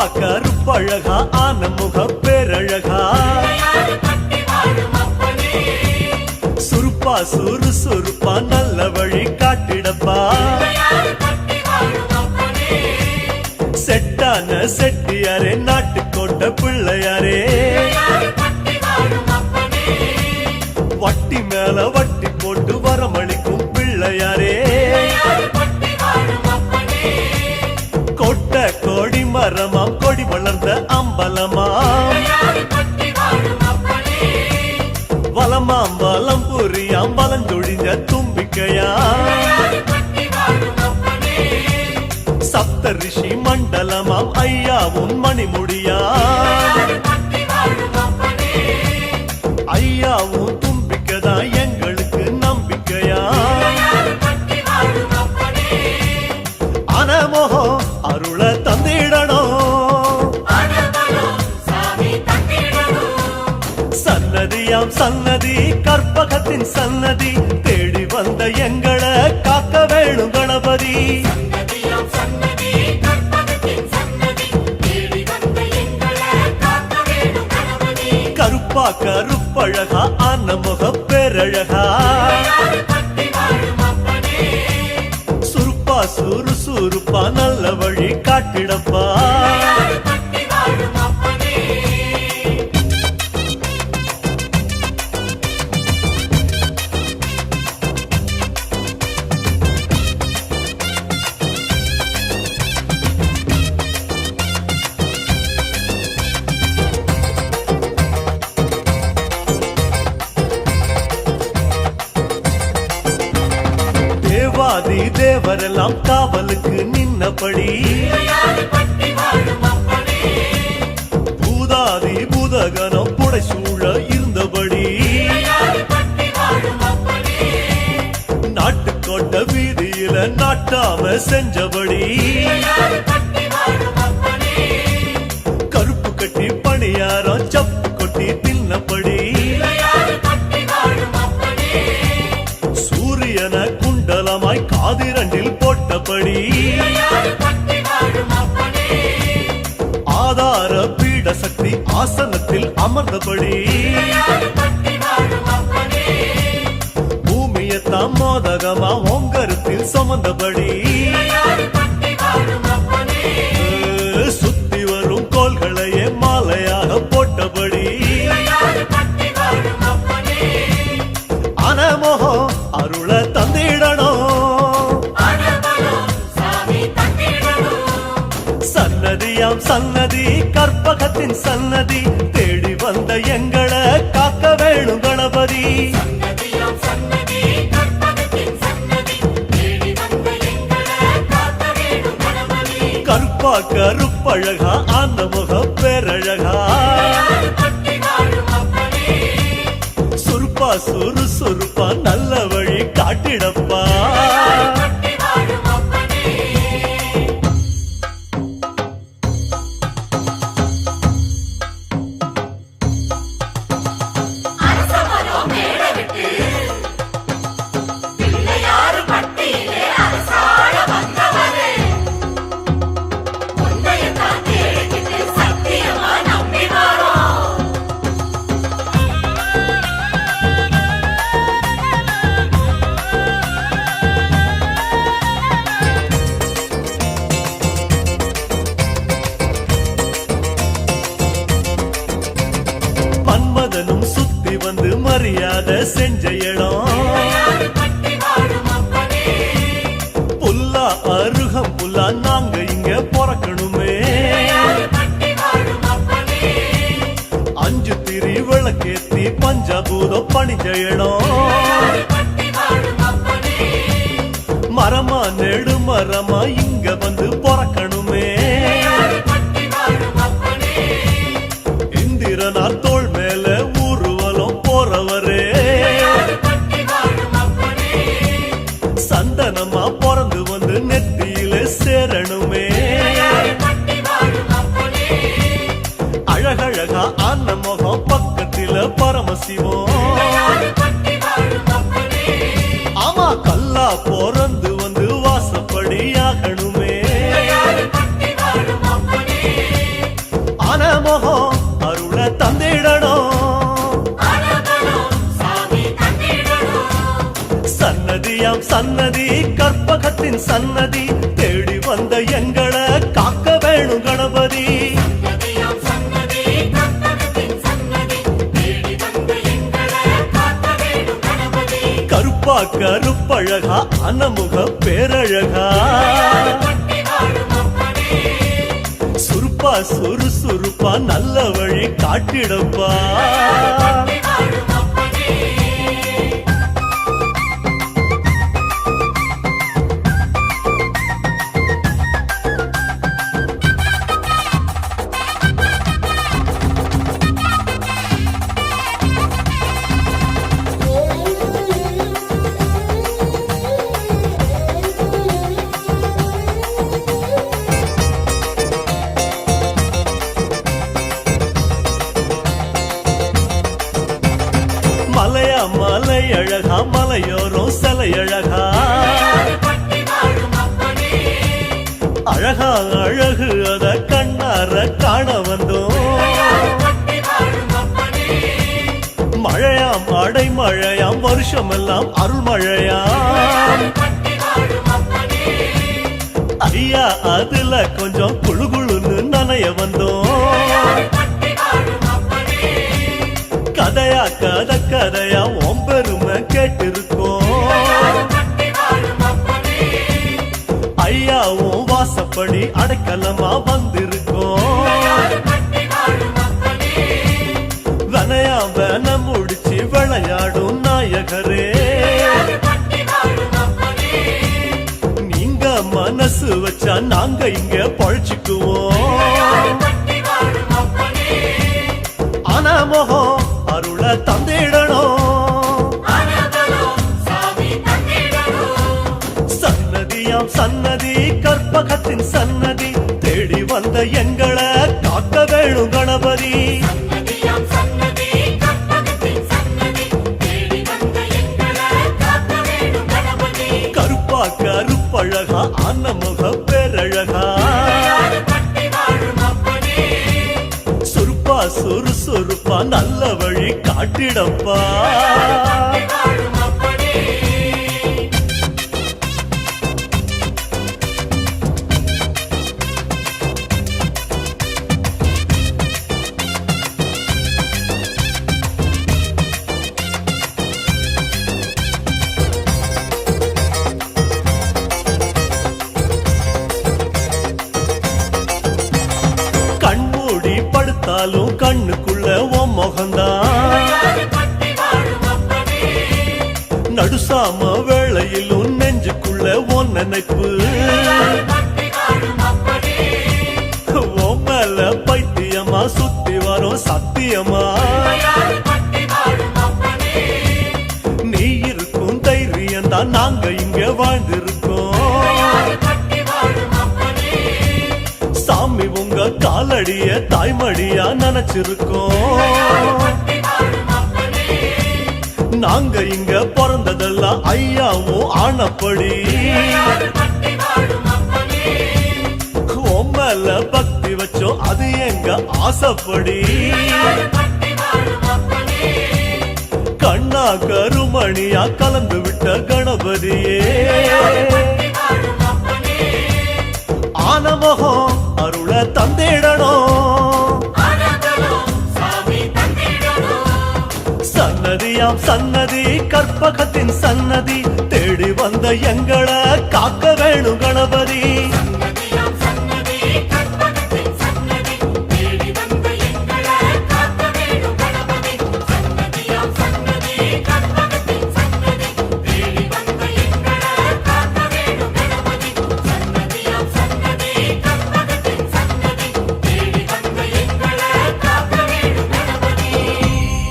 கருப்பா கருப்பழகா ஆன முக பேரழகா சுருப்பா சுறுசுறுப்பா நல்ல வழி காட்டிடப்பா செட்டான செட்டியாரே நாட்டுக்கோட்டை பிள்ளையாரே வட்டி மேல வட்டி போட்டு வரமளிக்கும் பிள்ளையாரே கொட்டை கோடி மரமாம் கொடி வளர்ந்த அம்பலமாம் வலமாம் வலம் புரியாம் வலஞ்சொழிஞ்ச தும்பிக்கையாம் சப்த ரிஷி மண்டலமாம் ஐயாவும் மணிமுடியாம் ஐயாவும் தும்பிக்கைதான் எங்களுக்கு நம்பிக்கையா அனமோகோ அருள தந்திடணும் சன்னதியாம் சன்னதி கற்பகத்தின் சன்னதி தேடி வந்த எங்களை காக்க வேணும் கணபதி கருப்பா கருப்பழகா ஆன முக பேரழகா சுருப்பா சுறுசுறுப்பா நல்ல வழி காட்டிடப்பா தேவாதி தேவரெல்லாம் காவலுக்கு நின்னபடி பூதாதி பூதகனம் புடைசூழ இருந்தபடி நாட்டுக்கோட்டை வீதியில நாட்டாம செஞ்சபடி கருப்பு கட்டி பணியாரம் சப்பு கொட்டி தின்னபடி சூரியன குண்டலமாய் காதிரண்டில் போட்டபடி ஆதார பீட சக்தி ஆசனத்தில் அமர்ந்தபடி பூமியத்தாம் மோதகமா ஓங்கருத்தில் சுமந்தபடி சுத்தி வரும் கோள்களையே மாலையாக போட்டபடி அனமோகோ அருள தந்திடணும் சன்னதியாம் சன்னதி கற்பகத்தின் சன்னதி தேடி வந்த எங்களை காக்க வேணும் கணபதி கருப்பா கருப்பழகா ஆன முக பேரழகா சுருப்பா சுறுசுறுப்பா நல்ல வழி காட்டிடப்பா மன்மதனும் சுத்தி வந்து மரியாதை செஞ்ச இடம் புல்லா அருகம் புல்லா நாங்க இங்க பிறக்கணுமே அஞ்சு திரி விளக்கேத்தி பஞ்சபூத பணிஞ்ச இடம் மரமா நெடு மரமா இங்க வந்து பிறக்கணுமே இந்திரனார் தோள் மேல ஊர்வலம் போறவரே சந்தனமா பிறந்து வந்து நெத்தியில சேரணுமே அழகழகா ஆன முகம் பக்கத்தில பரமசிவம் ஆமா கல்லா பிறந்து வந்து வாசப்படி ஆகணுமே சன்னதி கற்பகத்தின் சன்னதி தேடி வந்த எங்களை காக்க வேணும் கணபதி. கருப்பா கருப்பழகா அனமுக பேரழகா சுருப்பா சுறுசுறுப்பா நல்ல வழி காட்டிடப்பா. மலையா மலை அழகா மலையோரம் சிலை அழகா அழகா அழகு அத கண்ணார காண வந்தோம். மழையாம் அடை மழையாம் வருஷமெல்லாம் அருள் மழையாம். ஐயா அதுல கொஞ்சம் குழு குழுன்னு நனைய வந்தோம். கதையா கதை கதையா ஒம்பெருமை கேட்டிருக்கோம். ஐயாவும் வாசப்படி அடைக்கலமா வந்திருக்கோம். வனையா வன முடிச்சு விளையாடும் நாயகரே நீங்க மனசு வச்சா நாங்க இங்க பழிச்சுக்குவோம். ஆனா முகம் அருள தந்திடணும். சன்னதியாம் சன்னதி கற்பகத்தின் சன்னதி தேடி வந்த எங்களை காக்க வேணும் கணபதி. கருப்பா கருப்பழகா அன்னமுக பேரழகா சுருப்பா சுறுசுறுப்பா நல்ல வழி காட்டிடப்பா. கண்மூடி படுத்தாலும் கண்ணுக்குள்ள உன் முகந்தான். நடுசாம வேளையிலும் நெஞ்சுக்குள்ள உன் நினைப்பு. உன் மேல பைத்தியமா சுத்தி வரும் சத்தியமா. நீ இருக்கும் தைரியம் தான் நாங்க இங்க வாழ்ந்திருக்கோம். சாமி உங்க காலடிய தாய்மடியா நினைச்சிருக்கோம். நாங்க இங்க பிறந்ததெல்லாம் ஐயாவும் ஆனப்படி. மேல பக்தி வச்சோம் அது எங்க ஆசைப்படி. கண்ணா கருமணியா கலந்து விட்ட கணபதியே ஆனமகம் அருள தந்திடணும். சன்னதியாம் சன்னதி கற்பகத்தின் சன்னதி தேடி வந்த எங்களை காக்க வேணும் கணபதி.